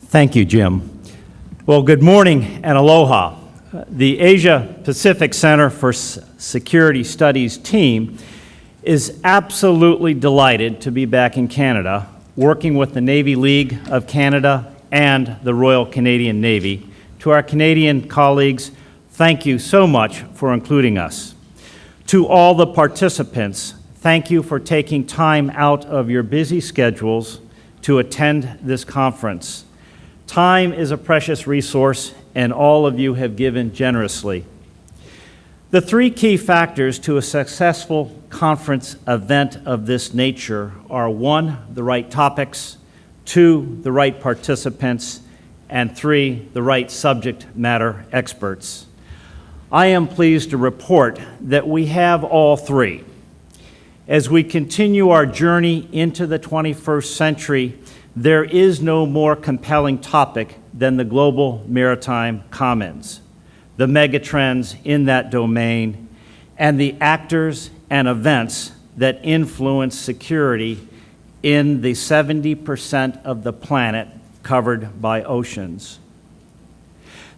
Thank you, Jim. Well, good morning and aloha. The Asia Pacific Center for Security Studies team is absolutely delighted to be back in Canada, working with the Navy League of Canada and the Royal Canadian Navy. To our Canadian colleagues, thank you so much for including us. To all the participants, thank you for taking time out of your busy schedules to attend this conference. Time is a precious resource, and all of you have given generously. The three key factors to a successful conference event of this nature are: 1, the right topics; 2, the right participants; and 3, the right subject matter experts. I am pleased to report that we have all three. As we continue our journey into the 21st century, there is no more compelling topic than the global maritime commons, the megatrends in that domain, and the actors and events that influence security in the 70% of the planet covered by oceans.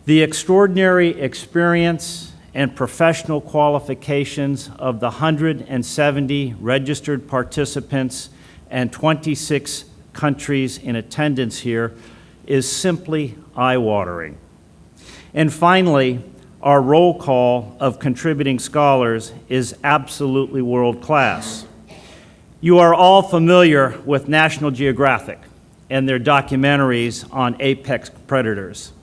The extraordinary experience and professional qualifications of the 170 registered participants and 26 countries in attendance here is simply eye-watering. And finally, our roll call of contributing scholars is absolutely world-class. You are all familiar with National Geographic and their documentaries on apex predators.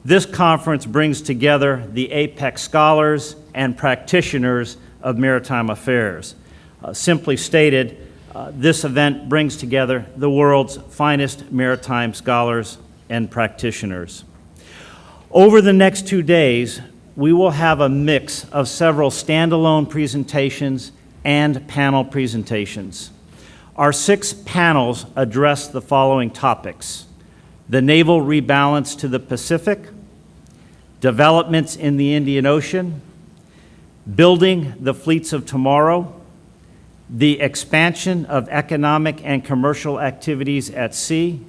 This conference brings together the apex scholars and practitioners of maritime affairs. Simply stated, this event brings together the world's finest maritime scholars and practitioners. Over the next 2 days, we will have a mix of several standalone presentations and panel presentations. Our 6 panels address the following topics: the naval rebalance to the Pacific, developments in the Indian Ocean, building the fleets of tomorrow, the expansion of economic and commercial activities at sea,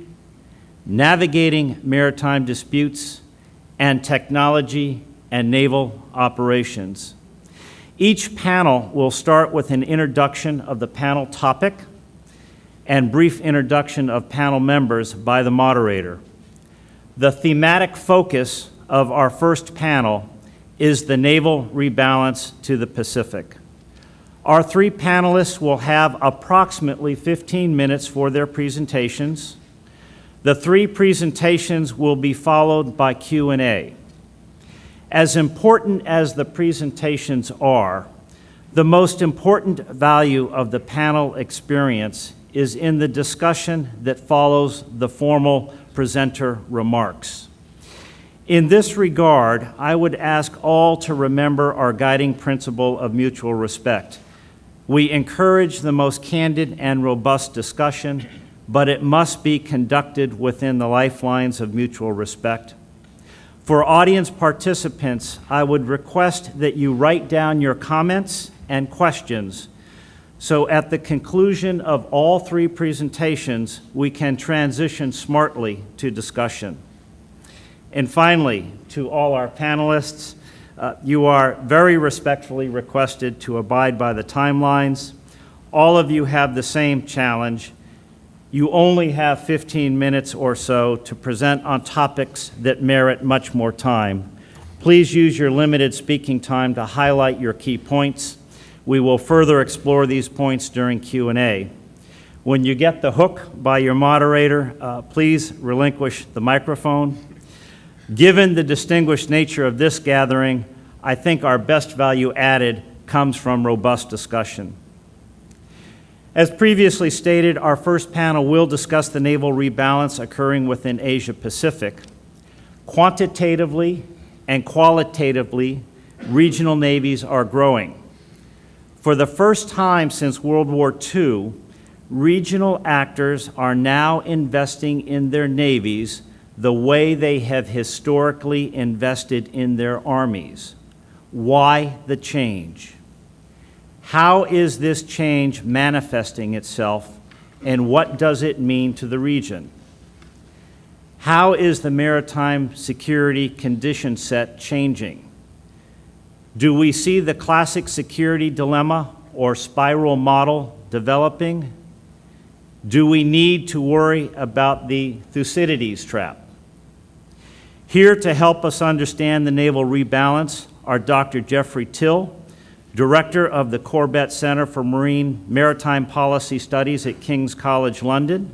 navigating maritime disputes, and technology and naval operations. Each panel will start with an introduction of the panel topic and brief introduction of panel members by the moderator. The thematic focus of our first panel is the naval rebalance to the Pacific. Our 3 panelists will have approximately 15 minutes for their presentations. The 3 presentations will be followed by Q&A. As important as the presentations are, the most important value of the panel experience is in the discussion that follows the formal presenter remarks. In this regard, I would ask all to remember our guiding principle of mutual respect. We encourage the most candid and robust discussion, but it must be conducted within the lifelines of mutual respect. For audience participants, I would request that you write down your comments and questions, so at the conclusion of all 3 presentations, we can transition smartly to discussion. And finally, to all our panelists, you are very respectfully requested to abide by the timelines. All of you have the same challenge. You only have 15 minutes or so to present on topics that merit much more time. Please use your limited speaking time to highlight your key points. We will further explore these points during Q&A. When you get the hook by your moderator, please relinquish the microphone. Given the distinguished nature of this gathering, I think our best value added comes from robust discussion. As previously stated, our first panel will discuss the naval rebalance occurring within Asia Pacific. Quantitatively and qualitatively, regional navies are growing. For the first time since World War II, regional actors are now investing in their navies the way they have historically invested in their armies. Why the change? How is this change manifesting itself, and what does it mean to the region? How is the maritime security condition set changing? Do we see the classic security dilemma or spiral model developing? Do we need to worry about the Thucydides trap? Here to help us understand the naval rebalance are Dr. Geoffrey Till, Director of the Corbett Center for Maritime Policy Studies at King's College London,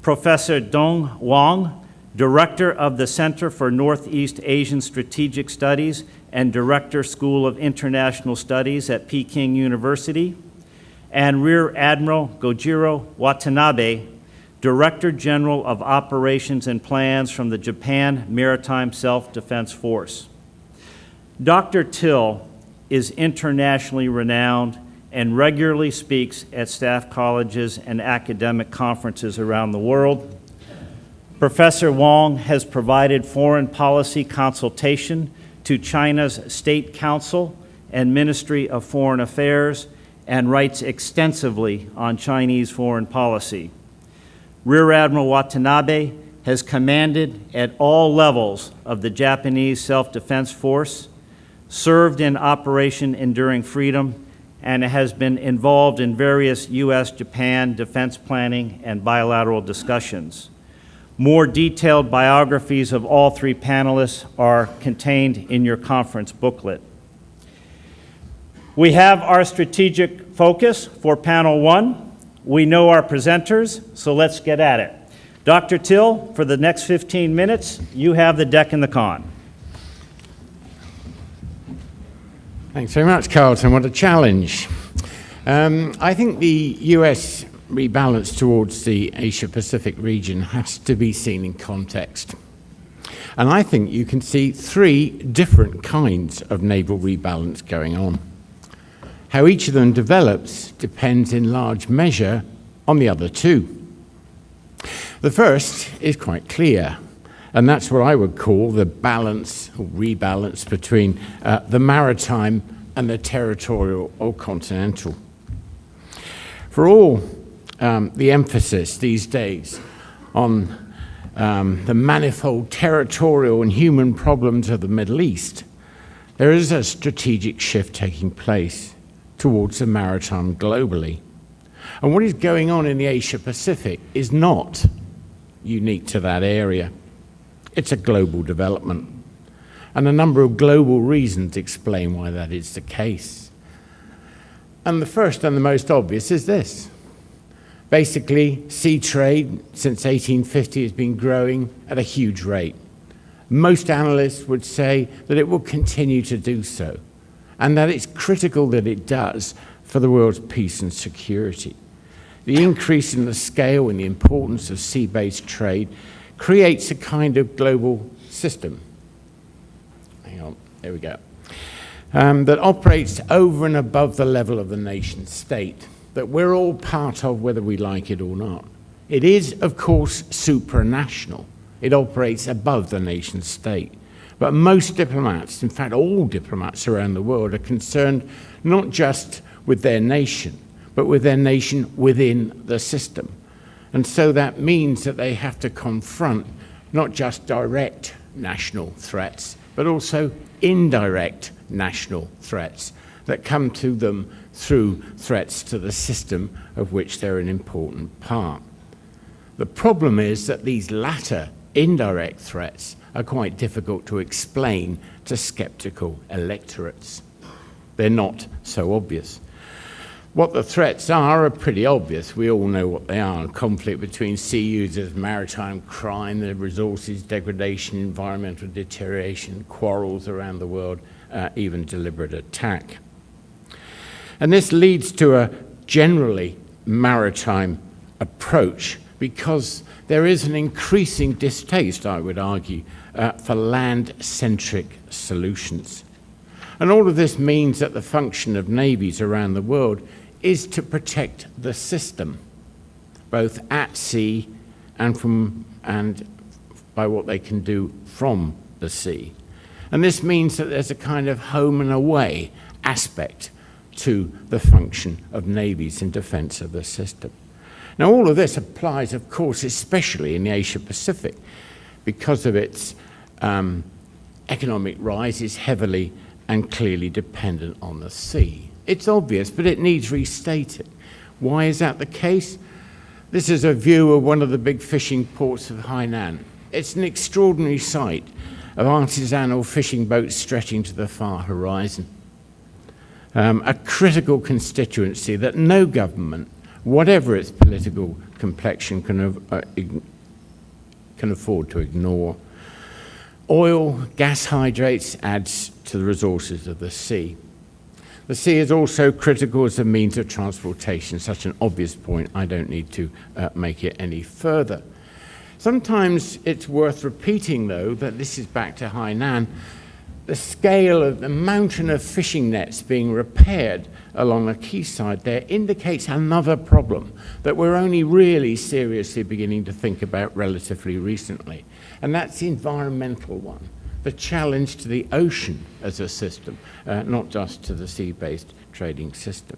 Professor Dong Wang, Director of the Center for Northeast Asian Strategic Studies and Director, School of International Studies at Peking University, and Rear Admiral Gojiro Watanabe, Director General of Operations and Plans from the Japan Maritime Self-Defense Force. Dr. Till is internationally renowned and regularly speaks at staff colleges and academic conferences around the world. Professor Wang has provided foreign policy consultation to China's State Council and Ministry of Foreign Affairs and writes extensively on Chinese foreign policy. Rear Admiral Watanabe has commanded at all levels of the Japanese Self-Defense Force, served in Operation Enduring Freedom, and has been involved in various U.S.-Japan defense planning and bilateral discussions. More detailed biographies of all three panelists are contained in your conference booklet. We have our strategic focus for panel one. We know our presenters, so let's get at it. Dr. Till, for the next 15 minutes, you have the deck and the con. Thanks very much, Carleton. What a challenge. I think the US rebalance towards the Asia-Pacific region has to be seen in context. And I think you can see three different kinds of naval rebalance going on. How each of them develops depends in large measure on the other two. The first is quite clear, and that's what I would call the balance or rebalance between the maritime and the territorial or continental. For all the emphasis these days on the manifold territorial and human problems of the Middle East, there is a strategic shift taking place towards the maritime globally. And what is going on in the Asia-Pacific is not unique to that area. It's a global development. And a number of global reasons explain why that is the case. And the first and the most obvious is this. Basically, sea trade since 1850 has been growing at a huge rate. Most analysts would say that it will continue to do so, and that it's critical that it does for the world's peace and security. The increase in the scale and the importance of sea-based trade creates a kind of global system. Hang on, there we go. That operates over and above the level of the nation state, that we're all part of whether we like it or not. It is, of course, supranational. It operates above the nation state. But most diplomats, in fact all diplomats around the world, are concerned not just with their nation, but with their nation within the system. And so that means that they have to confront not just direct national threats, but also indirect national threats that come to them through threats to the system of which they're an important part. The problem is that these latter indirect threats are quite difficult to explain to skeptical electorates. They're not so obvious. What the threats are pretty obvious. We all know what they are. Conflict between sea users, maritime crime, the resources degradation, environmental deterioration, quarrels around the world, even deliberate attack. And this leads to a generally maritime approach because there is an increasing distaste, I would argue, for land-centric solutions. And all of this means that the function of navies around the world is to protect the system, both at sea and by what they can do from the sea. And this means that there's a kind of home and away aspect to the function of navies in defense of the system. Now, all of this applies, of course, especially in the Asia-Pacific, because of its economic rise, is heavily and clearly dependent on the sea. It's obvious, but it needs restating. Why is that the case? This is a view of one of the big fishing ports of Hainan. It's an extraordinary sight of artisanal fishing boats stretching to the far horizon. A critical constituency that no government, whatever its political complexion, can afford to ignore. Oil, gas hydrates adds to the resources of the sea. The sea is also critical as a means of transportation, such an obvious point, I don't need to make it any further. Sometimes it's worth repeating, though, that this is back to Hainan. The scale of the mountain of fishing nets being repaired along the quayside there indicates another problem that we're only really seriously beginning to think about relatively recently, and that's the environmental one, the challenge to the ocean as a system, not just to the sea-based trading system.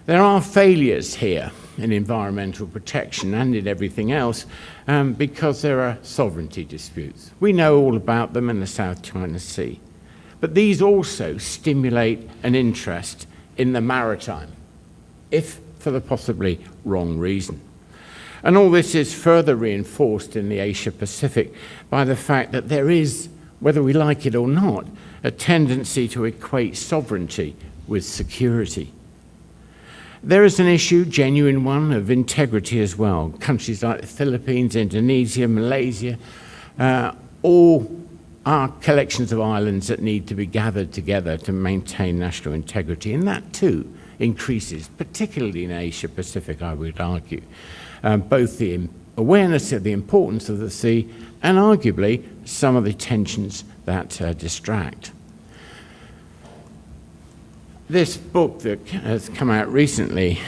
There are failures here in environmental protection and in everything else because there are sovereignty disputes. We know all about them in the South China Sea. But these also stimulate an interest in the maritime, if for the possibly wrong reason. And all this is further reinforced in the Asia-Pacific by the fact that there is, whether we like it or not, a tendency to equate sovereignty with security. There is an issue, genuine one, of integrity as well. Countries like the Philippines, Indonesia, Malaysia, all are collections of islands that need to be gathered together to maintain national integrity. And that too increases, particularly in Asia-Pacific, I would argue, both the awareness of the importance of the sea and arguably some of the tensions that distract. This book that has come out recently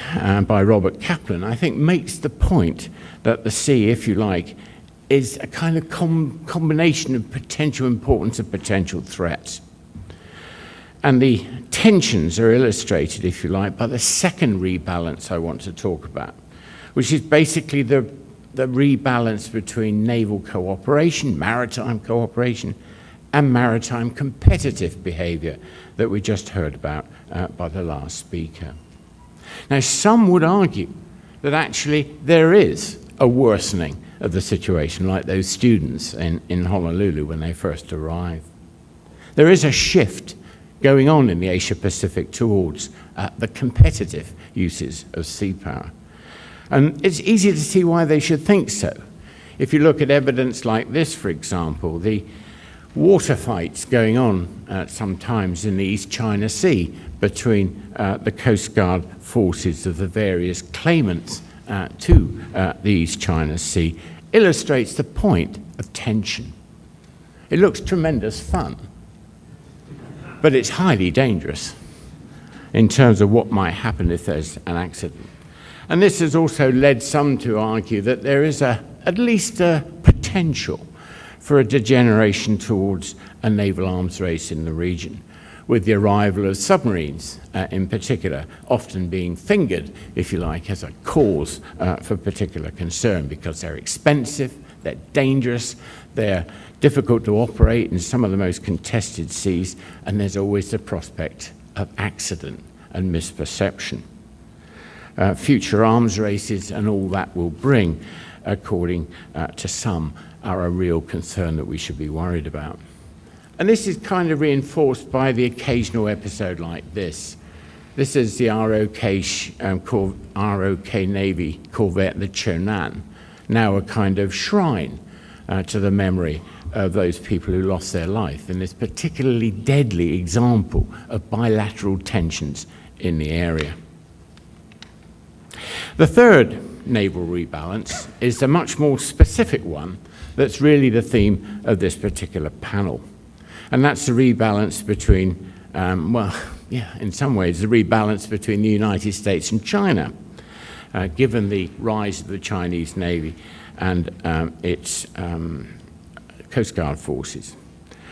by Robert Kaplan, I think, makes the point that the sea, if you like, is a kind of combination of potential importance and potential threats. And the tensions are illustrated, if you like, by the second rebalance I want to talk about, which is basically the rebalance between naval cooperation, maritime cooperation, and maritime competitive behavior that we just heard about by the last speaker. Now, some would argue that actually there is a worsening of the situation, like those students in Honolulu when they first arrived. There is a shift going on in the Asia-Pacific towards the competitive uses of sea power. And it's easy to see why they should think so. If you look at evidence like this, for example, the water fights going on sometimes in the East China Sea between the Coast Guard forces of the various claimants to the East China Sea illustrates the point of tension. It looks tremendous fun, but it's highly dangerous in terms of what might happen if there's an accident. And this has also led some to argue that there is at least a potential for a degeneration towards a naval arms race in the region, with the arrival of submarines in particular, often being fingered, if you like, as a cause for particular concern because they're expensive, they're dangerous, they're difficult to operate in some of the most contested seas, and there's always the prospect of accident and misperception. Future arms races and all that will bring, according to some, are a real concern that we should be worried about. And this is kind of reinforced by the occasional episode like this. This is the ROK Navy corvette, the Chonan, now a kind of shrine to the memory of those people who lost their life in this particularly deadly example of bilateral tensions in the area. The third naval rebalance is the much more specific one that's really the theme of this particular panel. And that's the rebalance between, in some ways, the rebalance between the United States and China, given the rise of the Chinese Navy and its Coast Guard forces.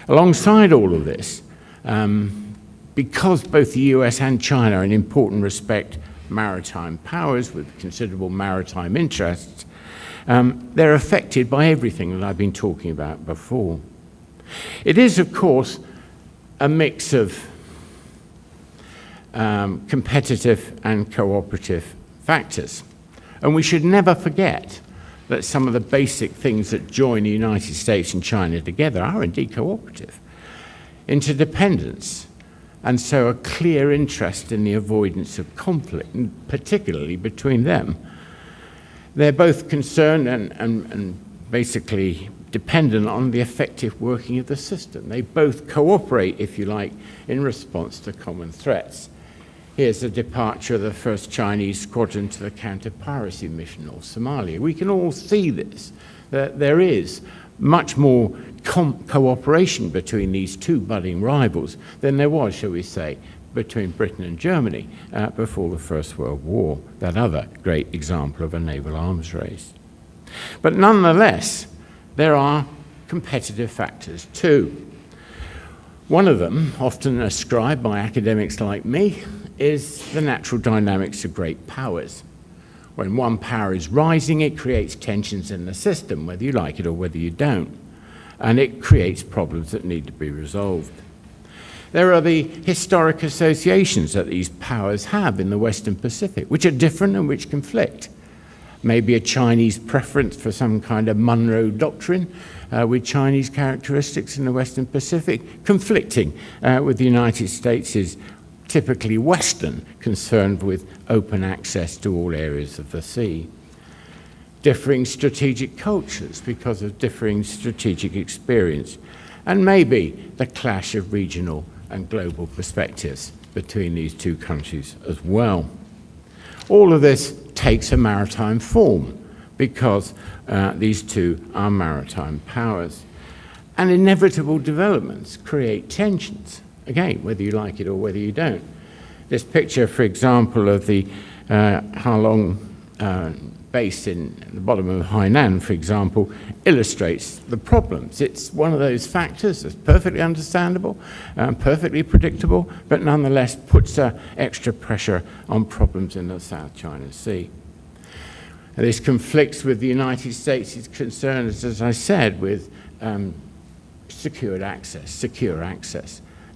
Alongside all of this, because both the US and China, in important respect, maritime powers with considerable maritime interests, they're affected by everything that I've been talking about before. It is, of course, a mix of competitive and cooperative factors. And we should never forget that some of the basic things that join the United States and China together are indeed cooperative. Interdependence, and so a clear interest in the avoidance of conflict, and particularly between them. They're both concerned and basically dependent on the effective working of the system. They both cooperate, if you like, in response to common threats. Here's the departure of the first Chinese squadron to the counter-piracy mission off Somalia. We can all see this, that there is much more cooperation between these two budding rivals than there was, shall we say, between Britain and Germany before the First World War, that other great example of a naval arms race. But nonetheless, there are competitive factors too. One of them, often ascribed by academics like me, is the natural dynamics of great powers. When one power is rising, it creates tensions in the system, whether you like it or whether you don't. And it creates problems that need to be resolved. There are the historic associations that these powers have in the Western Pacific, which are different and which conflict. Maybe a Chinese preference for some kind of Monroe Doctrine with Chinese characteristics in the Western Pacific, conflicting with the United States' typically Western concern with open access to all areas of the sea. Differing strategic cultures because of differing strategic experience, and maybe the clash of regional and global perspectives between these two countries as well. All of this takes a maritime form because these two are maritime powers. And inevitable developments create tensions, again, whether you like it or whether you don't. This picture, for example, of the Halong base in the bottom of Hainan, for example, illustrates the problems. It's one of those factors that's perfectly understandable, perfectly predictable, but nonetheless puts extra pressure on problems in the South China Sea. And this conflicts with the United States' concerns, as I said, with secure access,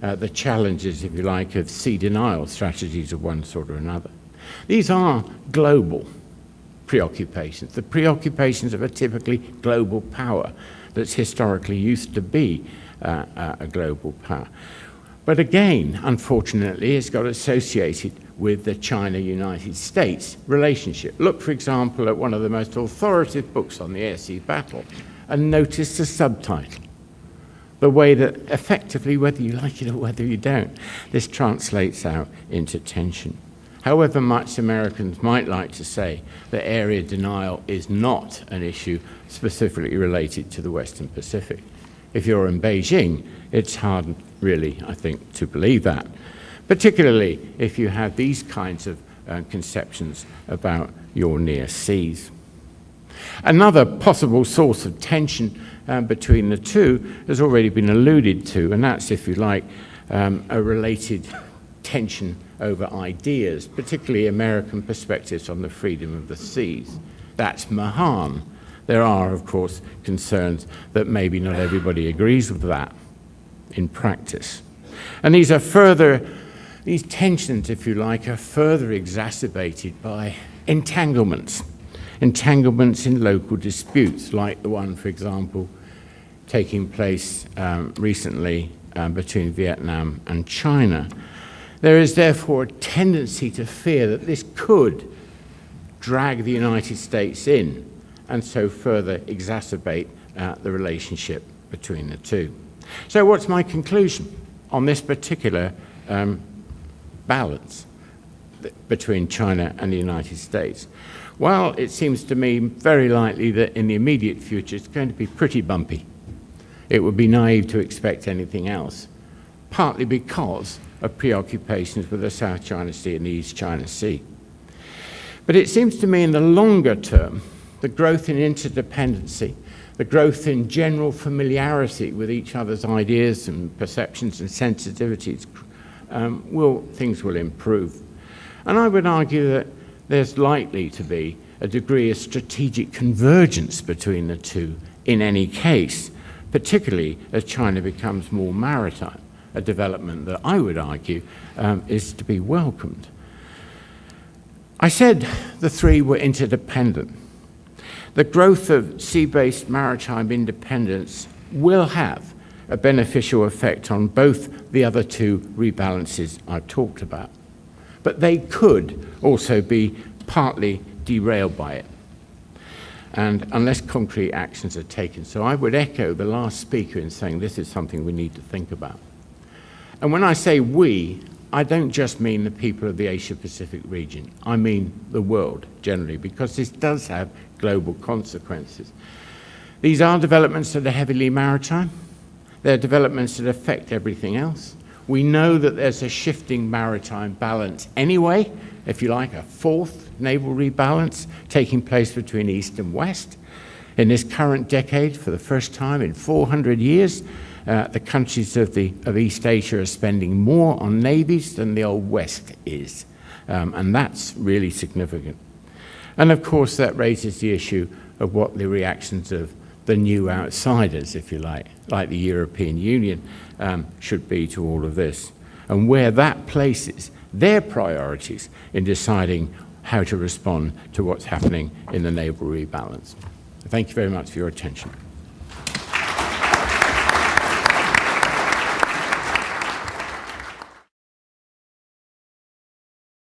the challenges, if you like, of sea denial strategies of one sort or another. These are global preoccupations, the preoccupations of a typically global power that's historically used to be a global power. But again, unfortunately, it's got associated with the China-United States relationship. Look, for example, at one of the most authoritative books on the air-sea battle, and notice the subtitle. The way that effectively, whether you like it or whether you don't, this translates out into tension. However much Americans might like to say that area denial is not an issue specifically related to the Western Pacific. If you're in Beijing, it's hard really, I think, to believe that, particularly if you have these kinds of conceptions about your near seas. Another possible source of tension between the two has already been alluded to, and that's, if you like, a related tension over ideas, particularly American perspectives on the freedom of the seas. That's Mahan. There are, of course, concerns that maybe not everybody agrees with that in practice. And these tensions, if you like, are further exacerbated by entanglements in local disputes, like the one, for example, taking place recently between Vietnam and China. There is therefore a tendency to fear that this could drag the United States in and so further exacerbate the relationship between the two. So what's my conclusion on this particular balance between China and the United States? Well, it seems to me very likely that in the immediate future it's going to be pretty bumpy. It would be naive to expect anything else, partly because of preoccupations with the South China Sea and the East China Sea. But it seems to me in the longer term, the growth in interdependency, the growth in general familiarity with each other's ideas and perceptions and sensitivities, things will improve. And I would argue that there's likely to be a degree of strategic convergence between the two in any case, particularly as China becomes more maritime, a development that I would argue is to be welcomed. I said the three were interdependent. The growth of sea-based maritime independence will have a beneficial effect on both the other two rebalances I've talked about. But they could also be partly derailed by it, and unless concrete actions are taken. So I would echo the last speaker in saying this is something we need to think about. And when I say we, I don't just mean the people of the Asia-Pacific region. I mean the world generally, because this does have global consequences. These are developments that are heavily maritime. They're developments that affect everything else. We know that there's a shifting maritime balance anyway, if you like, a fourth naval rebalance taking place between East and West. In this current decade, for the first time in 400 years, the countries of East Asia are spending more on navies than the old West is. And that's really significant. And of course, that raises the issue of what the reactions of the new outsiders, if you like the European Union, should be to all of this, and where that places their priorities in deciding how to respond to what's happening in the naval rebalance. Thank you very much for your attention.